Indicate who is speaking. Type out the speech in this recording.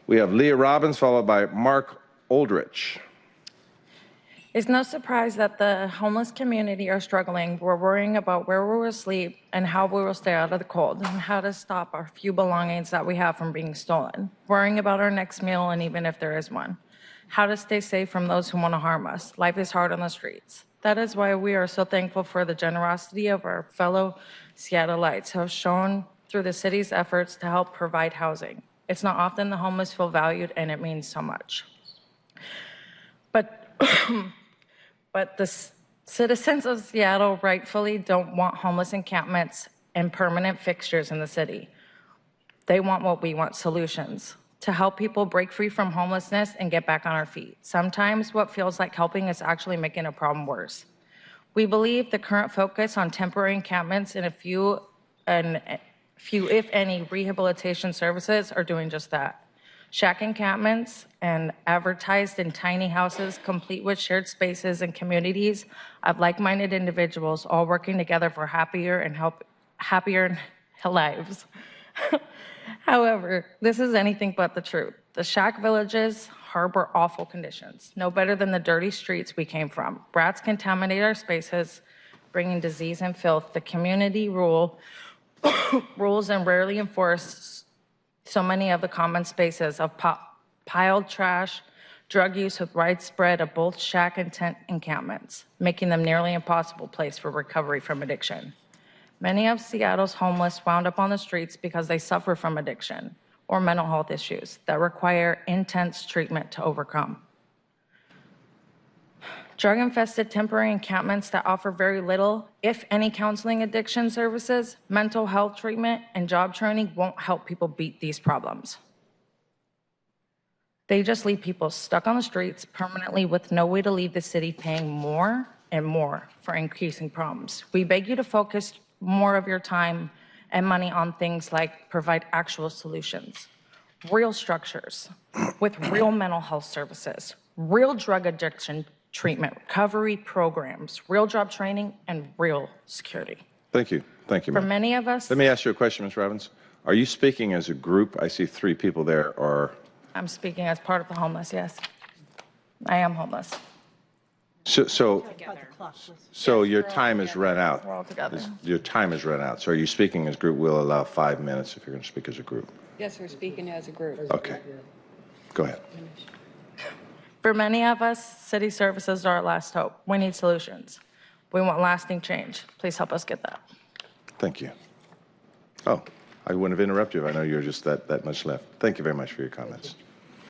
Speaker 1: We have Leah Robbins, followed by Mark Oldrich.
Speaker 2: It's no surprise that the homeless community are struggling. We're worrying about where we will sleep and how we will stay out of the cold and how to stop our few belongings that we have from being stolen. Worrying about our next meal and even if there is one. How to stay safe from those who want to harm us. Life is hard on the streets. That is why we are so thankful for the generosity of our fellow Seattleites who have shown through the city's efforts to help provide housing. It's not often the homeless feel valued, and it means so much. But the citizens of Seattle rightfully don't want homeless encampments and permanent fixtures in the city. They want what we want, solutions to help people break free from homelessness and get back on our feet. Sometimes what feels like helping is actually making a problem worse. We believe the current focus on temporary encampments and a few, if any, rehabilitation services are doing just that. Shack encampments and advertised in tiny houses complete with shared spaces and communities of like-minded individuals all working together for happier lives. However, this is anything but the truth. The shack villages harbor awful conditions, no better than the dirty streets we came from. Rats contaminate our spaces, bringing disease and filth. The community rules and rarely enforce so many of the common spaces of piled trash, drug use with widespread of both shack and tent encampments, making them nearly impossible place for recovery from addiction. Many of Seattle's homeless wound up on the streets because they suffer from addiction or mental health issues that require intense treatment to overcome. Drug-infested temporary encampments that offer very little, if any, counseling addiction services, mental health treatment, and job training won't help people beat these problems. They just leave people stuck on the streets permanently with no way to leave the city, paying more and more for increasing problems. We beg you to focus more of your time and money on things like provide actual solutions, real structures with real mental health services, real drug addiction treatment, recovery programs, real job training, and real security.
Speaker 1: Thank you. Thank you, ma'am.
Speaker 2: For many of us...
Speaker 1: Let me ask you a question, Ms. Robbins. Are you speaking as a group? I see 3 people there. Or
Speaker 2: I'm speaking as part of the homeless, yes. I am homeless.
Speaker 1: So your time is run out.
Speaker 2: We're all together.
Speaker 1: Your time is run out. So are you speaking as a group? We'll allow 5 minutes if you're going to speak as a group.
Speaker 3: Yes, we're speaking as a group.
Speaker 1: Okay. Go ahead.
Speaker 2: For many of us, city services are our last hope. We need solutions. We want lasting change. Please help us get that.
Speaker 1: Thank you. Oh, I wouldn't have interrupted you if I know you were just that much left. Thank you very much for your comments.